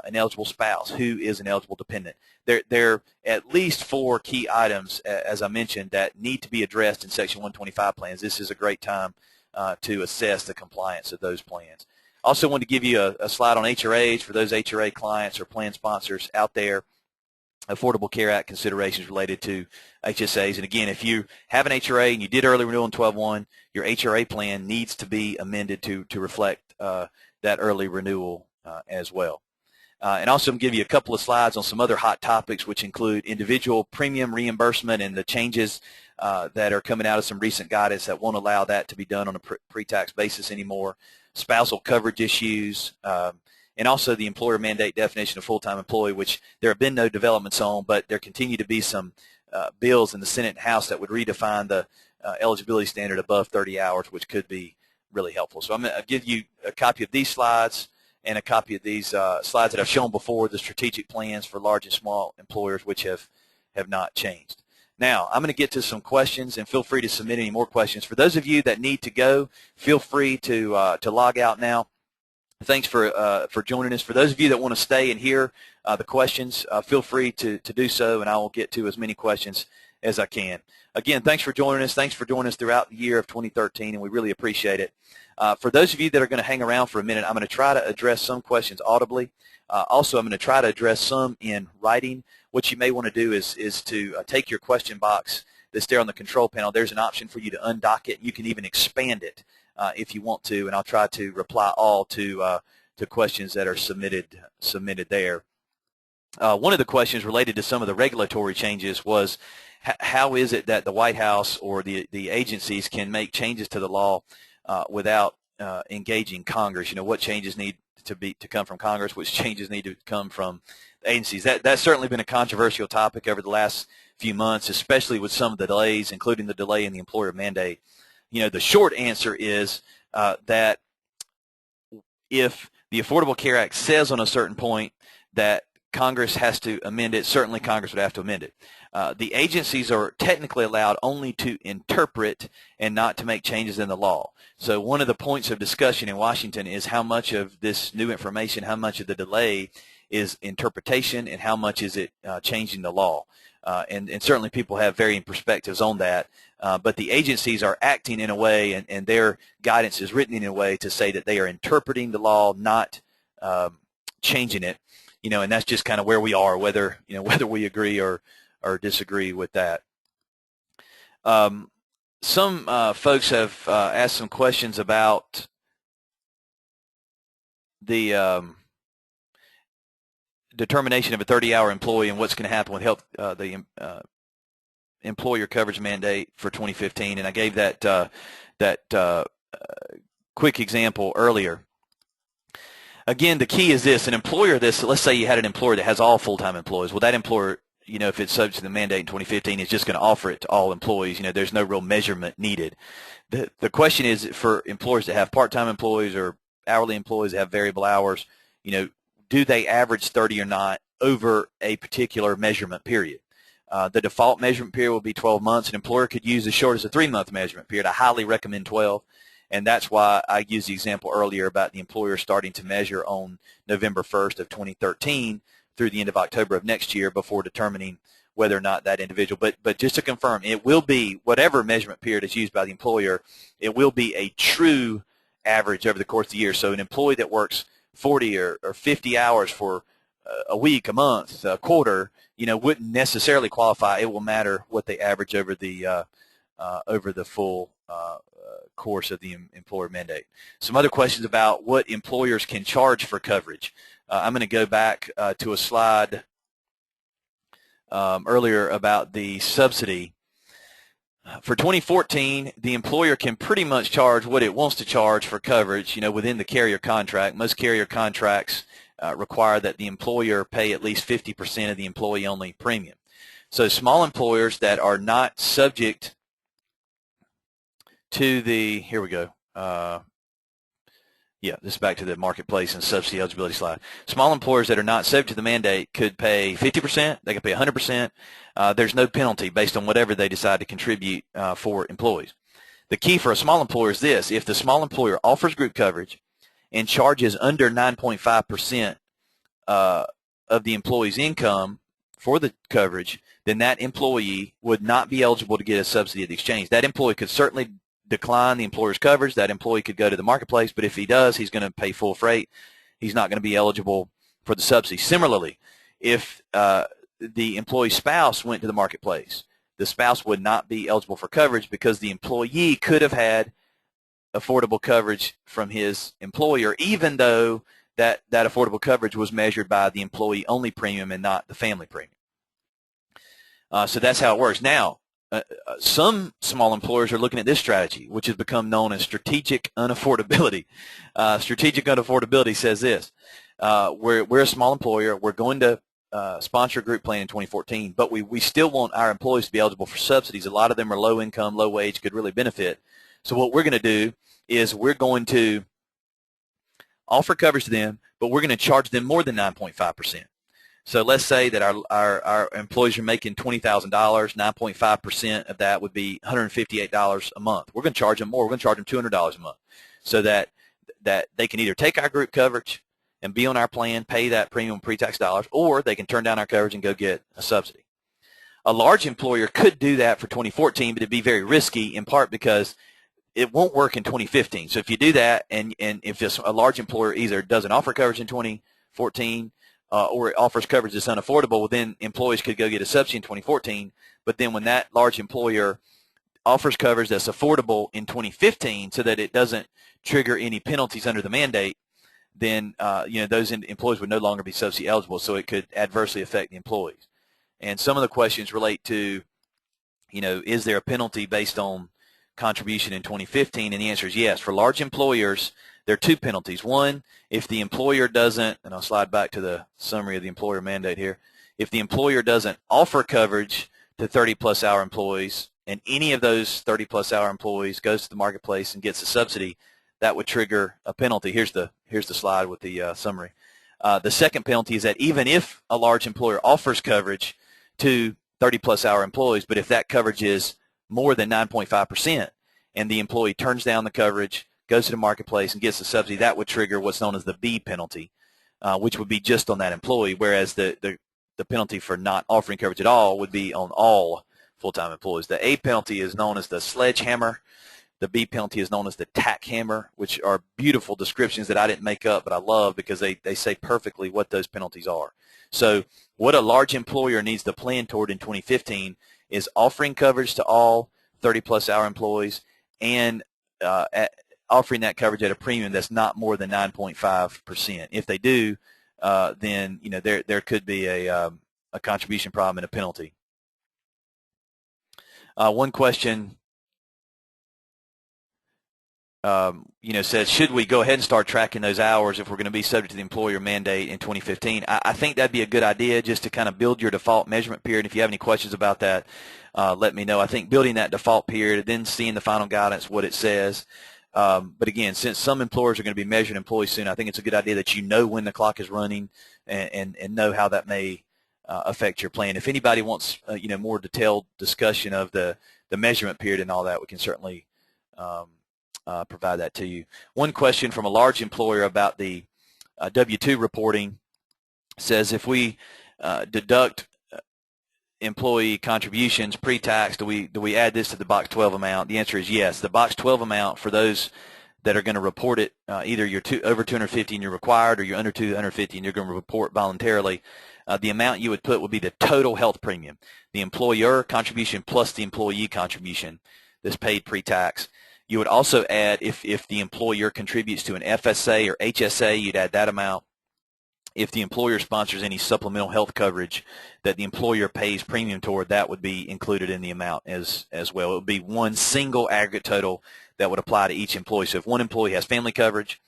an eligible spouse, who is an eligible dependent? There are at least 4 key items, as I mentioned, that need to be addressed in Section 125 plans. This is a great time to assess the compliance of those plans. Also want to give you a slide on HRAs for those HRA clients or plan sponsors out there. Affordable Care Act considerations related to HSAs. And again, if you have an HRA and you did early renewal in 12/1, your HRA plan needs to be amended to reflect that early renewal as well. And also I'm going to give you a couple of slides on some other hot topics, which include individual premium reimbursement and the changes that are coming out of some recent guidance that won't allow that to be done on a pre-tax basis anymore, spousal coverage issues, and also the employer mandate definition of full-time employee, which there have been no developments on, but there continue to be some bills in the Senate and House that would redefine the eligibility standard above 30 hours, which could be really helpful. So I'm going to give you a copy of these slides and a copy of these slides that I've shown before, the strategic plans for large and small employers, which have not changed. Now, I'm going to get to some questions, and feel free to submit any more questions. For those of you that need to go, feel free to log out now. Thanks for joining us. For those of you that want to stay and hear the questions, feel free to do so, and I will get to as many questions as I can. Again, thanks for joining us. Thanks for joining us throughout the year of 2013, and we really appreciate it. For those of you that are going to hang around for a minute, I'm going to try to address some questions audibly. Also, I'm going to try to address some in writing. What you may want to do is to take your question box that's there on the control panel. There's an option for you to undock it. You can even expand it if you want to, and I'll try to reply all to questions that are submitted there. One of the questions related to some of the regulatory changes was how is it that the White House or the agencies can make changes to the law without engaging Congress? You know, what changes need to come from Congress, which changes need to come from the agencies? That's certainly been a controversial topic over the last few months, especially with some of the delays, including the delay in the employer mandate. You know, the short answer is that if the Affordable Care Act says on a certain point that Congress has to amend it, certainly Congress would have to amend it. The agencies are technically allowed only to interpret and not to make changes in the law. So one of the points of discussion in Washington is how much of this new information, how much of the delay is interpretation, and how much is it changing the law. And certainly people have varying perspectives on that. But the agencies are acting in a way, and their guidance is written in a way to say that they are interpreting the law, not changing it. You know, and that's just kind of where we are, whether we agree or disagree with that. Some folks have asked some questions about the determination of a 30-hour employee and what's going to happen with the employer coverage mandate for 2015, and I gave that quick example earlier. Again, the key is this: an employer, let's say you had an employer that has all full-time employees. Well, that employer, you know, if it's subject to the mandate in 2015, is just going to offer it to all employees. You know, there's no real measurement needed. The question is for employers that have part-time employees or hourly employees that have variable hours, you know, do they average 30 or not over a particular measurement period? The default measurement period will be 12 months. An employer could use as short as a 3-month measurement period. I highly recommend 12. And that's why I used the example earlier about the employer starting to measure on November 1st of 2013 through the end of October of next year before determining whether or not that individual. But just to confirm, it will be, whatever measurement period is used by the employer, it will be a true average over the course of the year. So an employee that works 40 or 50 hours for a week, a month, a quarter, you know, wouldn't necessarily qualify. It will matter what they average over the full course of the employer mandate. Some other questions about what employers can charge for coverage. I'm going to go back to a slide earlier about the subsidy. For 2014, the employer can pretty much charge what it wants to charge for coverage, you know, within the carrier contract. Most carrier contracts require that the employer pay at least 50% of the employee-only premium. So small employers that are not subject to the, here we go, yeah, this is back to the marketplace and subsidy eligibility slide. Small employers that are not subject to the mandate could pay 50%, they could pay 100%. There's no penalty based on whatever they decide to contribute for employees. The key for a small employer is this: if the small employer offers group coverage and charges under 9.5% of the employee's income for the coverage, then that employee would not be eligible to get a subsidy at the exchange. That employee could certainly decline the employer's coverage. That employee could go to the marketplace, but if he does, he's going to pay full freight. He's not going to be eligible for the subsidy. Similarly, if the employee's spouse went to the marketplace, the spouse would not be eligible for coverage because the employee could have had affordable coverage from his employer, even though that affordable coverage was measured by the employee-only premium and not the family premium. So that's how it works. Now, some small employers are looking at this strategy, which has become known as strategic unaffordability. Strategic unaffordability says this: we're a small employer. We're going to sponsor a group plan in 2014, but we still want our employees to be eligible for subsidies. A lot of them are low income, low wage, could really benefit. So what we're going to do is we're going to offer coverage to them, but we're going to charge them more than 9.5%. So let's say that our employees are making $20,000. 9.5% of that would be $158 a month. We're going to charge them more. We're going to charge them $200 a month, so that they can either take our group coverage and be on our plan, pay that premium pre-tax dollars, or they can turn down our coverage and go get a subsidy. A large employer could do that for 2014, but it'd be very risky, in part because it won't work in 2015. So if you do that, and if a large employer either doesn't offer coverage in 2014, or it offers coverage that's unaffordable, well, then employees could go get a subsidy in 2014. But then when that large employer offers coverage that's affordable in 2015, so that it doesn't trigger any penalties under the mandate, then those employees would no longer be subsidy eligible. So it could adversely affect the employees. And some of the questions relate to, is there a penalty based on contribution in 2015? And the answer is yes. For large employers, there are two penalties. One, if the employer doesn't, and I'll slide back to the summary of the employer mandate here, if the employer doesn't offer coverage to 30-plus hour employees, and any of those 30-plus hour employees goes to the marketplace and gets a subsidy, that would trigger a penalty. Here's the slide with the summary. The second penalty is that even if a large employer offers coverage to 30-plus hour employees, but if that coverage is more than 9.5%, and the employee turns down the coverage, goes to the marketplace and gets the subsidy, that would trigger what's known as the B penalty, which would be just on that employee, whereas the penalty for not offering coverage at all would be on all full-time employees. The A penalty is known as the sledgehammer. The B penalty is known as the tack hammer, which are beautiful descriptions that I didn't make up, but I love because they say perfectly what those penalties are. So what a large employer needs to plan toward in 2015 is offering coverage to all 30-plus hour employees and offering that coverage at a premium that's not more than 9.5%. If they do, then there could be a contribution problem and a penalty. One question says, should we go ahead and start tracking those hours if we're going to be subject to the employer mandate in 2015? I think that'd be a good idea, just to kind of build your default measurement period. If you have any questions about that, let me know. I think building that default period, then seeing the final guidance, what it says. But again, since some employers are going to be measuring employees soon, I think it's a good idea that you know when the clock is running and know how that may affect your plan. If anybody wants more detailed discussion of the measurement period and all that, we can certainly provide that to you. One question from a large employer about the W-2 reporting says, if we deduct employee contributions pre-tax, do we add this to the box 12 amount? The answer is yes. The box 12 amount, for those that are going to report it, either you're over 250 and you're required, or you're under 250 and you're going to report voluntarily, the amount you would put would be the total health premium, the employer contribution plus the employee contribution that's paid pre-tax. You would also add, if the employer contributes to an FSA or HSA, you'd add that amount. If the employer sponsors any supplemental health coverage that the employer pays premium toward, that would be included in the amount as well. It would be one single aggregate total that would apply to each employee. So if one employee has family coverage,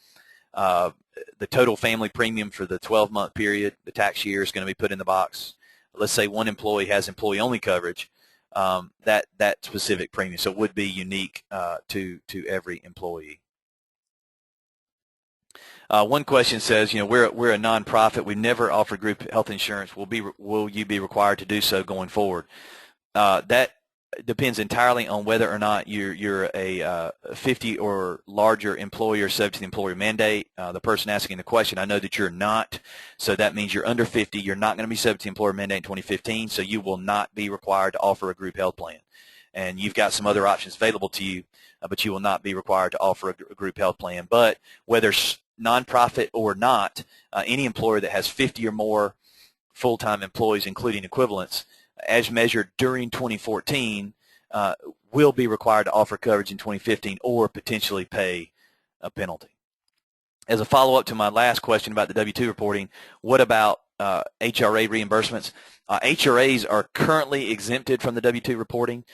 the total family premium for the 12-month period, the tax year, is going to be put in the box. Let's say one employee has employee-only coverage, that specific premium. So it would be unique to every employee. One question says, we're a nonprofit. We've never offered group health insurance. Will you be required to do so going forward? That depends entirely on whether or not you're a 50 or larger employer subject to the employer mandate. The person asking the question, I know that you're not, so that means you're under 50. You're not going to be subject to the employer mandate in 2015, so you will not be required to offer a group health plan. And you've got some other options available to you, but you will not be required to offer a group health plan. But whether nonprofit or not, any employer that has 50 or more full-time employees, including equivalents, as measured during 2014, will be required to offer coverage in 2015 or potentially pay a penalty. As a follow-up to my last question about the W-2 reporting, what about HRA reimbursements? HRAs are currently exempted from the W-2 reporting.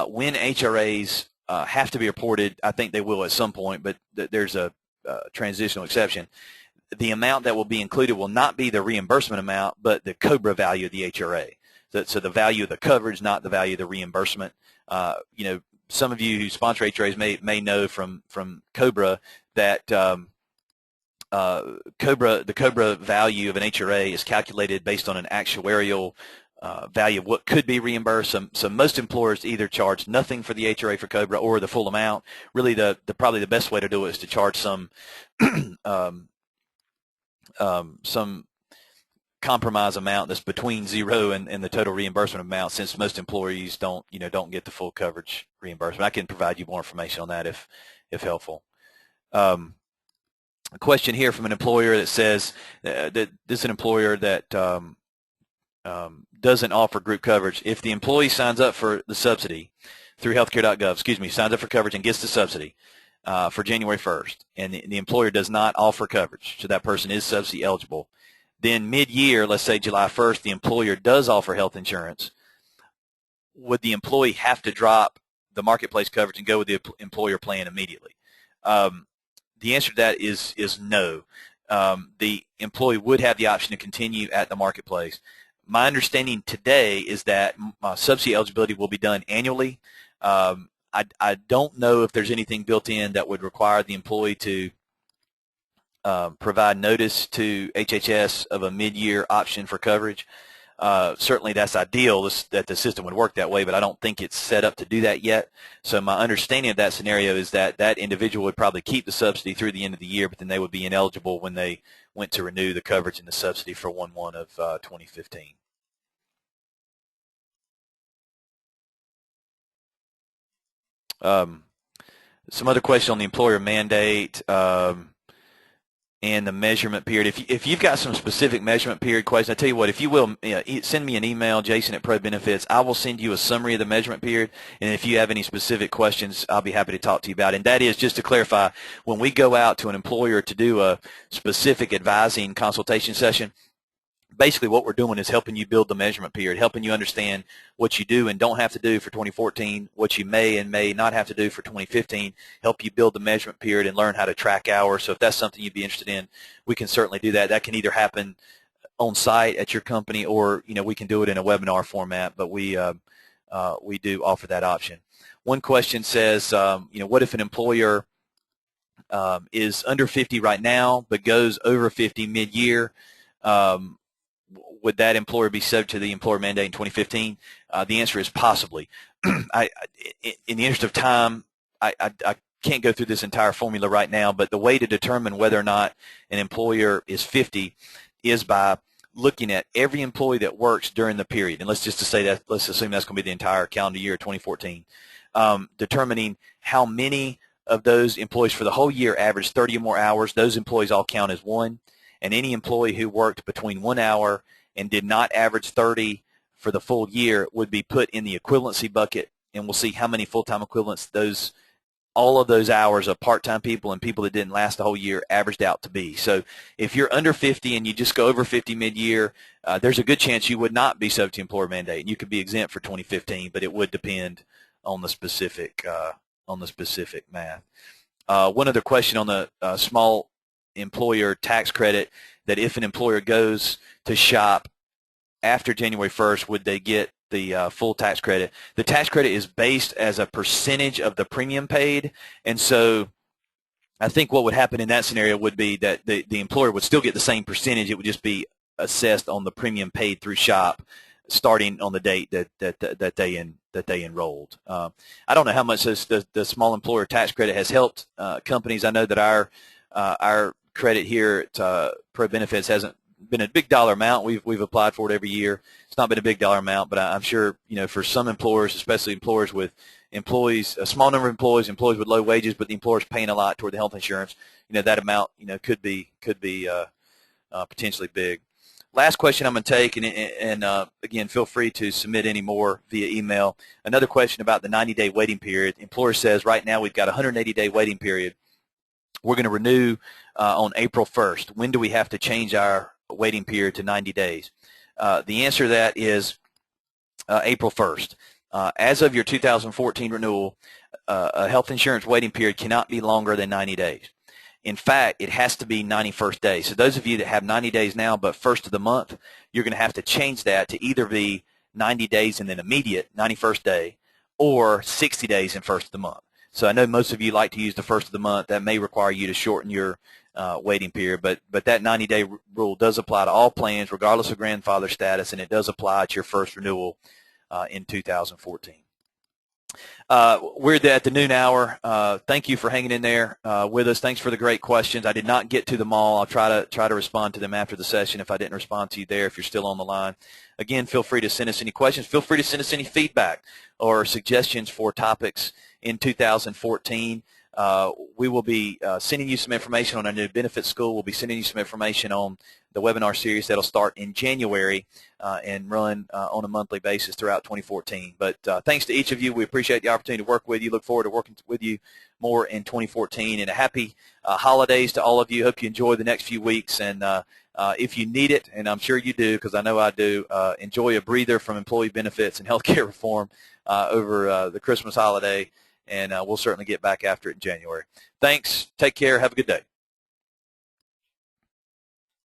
When HRAs have to be reported, I think they will at some point, but there's a transitional exception. The amount that will be included will not be the reimbursement amount, but the COBRA value of the HRA. So the value of the coverage, not the value of the reimbursement. Some of you who sponsor HRAs may know from COBRA that the COBRA value of an HRA is calculated based on an actuarial value of what could be reimbursed. So most employers either charge nothing for the HRA for COBRA or the full amount. Really, probably the best way to do it is to charge some some compromise amount that's between zero and the total reimbursement amount, since most employees don't get the full coverage reimbursement. I can provide you more information on that if helpful. A question here from an employer that says that this is an employer that doesn't offer group coverage. If the employee signs up for the subsidy through healthcare.gov, signs up for coverage and gets the subsidy for January 1st, and the employer does not offer coverage, so that person is subsidy eligible, then mid-year, let's say July 1st, the employer does offer health insurance, would the employee have to drop the marketplace coverage and go with the employer plan immediately? The answer to that is no. The employee would have the option to continue at the marketplace. My understanding today is that subsidy eligibility will be done annually. I don't know if there's anything built in that would require the employee to provide notice to HHS of a mid-year option for coverage. Certainly that's ideal that the system would work that way, but I don't think it's set up to do that yet. So my understanding of that scenario is that that individual would probably keep the subsidy through the end of the year, but then they would be ineligible when they went to renew the coverage and the subsidy for 1/1 of 2015. Some other question on the employer mandate and the measurement period. If you've got some specific measurement period questions, I tell you what, if you will, send me an email, Jason@ProBenefits. I will send you a summary of the measurement period, and if you have any specific questions, I'll be happy to talk to you about it. And that is, just to clarify, when we go out to an employer to do a specific advising consultation session, basically what we're doing is helping you build the measurement period, helping you understand what you do and don't have to do for 2014, what you may and may not have to do for 2015, help you build the measurement period and learn how to track hours. So if that's something you'd be interested in, we can certainly do that. That can either happen on site at your company, or we can do it in a webinar format, but we do offer that option. One question says, what if an employer is under 50 right now but goes over 50 mid-year? Would that employer be subject to the employer mandate in 2015? The answer is possibly. In the interest of time, I can't go through this entire formula right now, but the way to determine whether or not an employer is 50 is by looking at every employee that works during the period. And let's assume that's going to be the entire calendar year 2014. Determining how many of those employees for the whole year average 30 or more hours. Those employees all count as one. And any employee who worked between 1 hour and did not average 30 for the full year would be put in the equivalency bucket, and we'll see how many full-time equivalents all of those hours of part-time people and people that didn't last the whole year averaged out to be. So if you're under 50 and you just go over 50 mid-year, there's a good chance you would not be subject to employer mandate, and you could be exempt for 2015, but it would depend on the specific math. One other question on the small employer tax credit, that if an employer goes to shop after January 1st, would they get the full tax credit? The tax credit is based as a percentage of the premium paid, and so I think what would happen in that scenario would be that the employer would still get the same percentage. It would just be assessed on the premium paid through shop starting on the date that they enrolled. I don't know how much the small employer tax credit has helped companies. I know that our credit here at ProBenefits hasn't been a big dollar amount. We've applied for it every year. It's not been a big dollar amount, but I'm sure for some employers, especially employers with employees, a small number of employees with low wages, but the employer's paying a lot toward the health insurance, that amount could be potentially big. Last question I'm going to take, and again, feel free to submit any more via email. Another question about the 90-day waiting period. Employer says right now we've got a 180-day waiting period. We're going to renew on April 1st. When do we have to change our waiting period to 90 days? The answer to that is April 1st. As of your 2014 renewal, a health insurance waiting period cannot be longer than 90 days. In fact, it has to be 91st days. So those of you that have 90 days now but first of the month, you're going to have to change that to either be 90 days and then immediate 91st day, or 60 days and first of the month. So I know most of you like to use the first of the month. That may require you to shorten your waiting period. But that 90-day rule does apply to all plans, regardless of grandfather status, and it does apply at your first renewal in 2014. We're at the noon hour. Thank you for hanging in there with us. Thanks for the great questions. I did not get to them all. I'll try to respond to them after the session if I didn't respond to you there, if you're still on the line. Again, feel free to send us any questions. Feel free to send us any feedback or suggestions for topics in 2014. We will be sending you some information on our new benefits school. We'll be sending you some information on the webinar series that'll start in January and run on a monthly basis throughout 2014. But thanks to each of you. We appreciate the opportunity to work with you. Look forward to working with you more in 2014. And a happy holidays to all of you. Hope you enjoy the next few weeks. And if you need it, and I'm sure you do because I know I do, enjoy a breather from employee benefits and healthcare reform over the Christmas holiday. And we'll certainly get back after it in January. Thanks. Take care. Have a good day.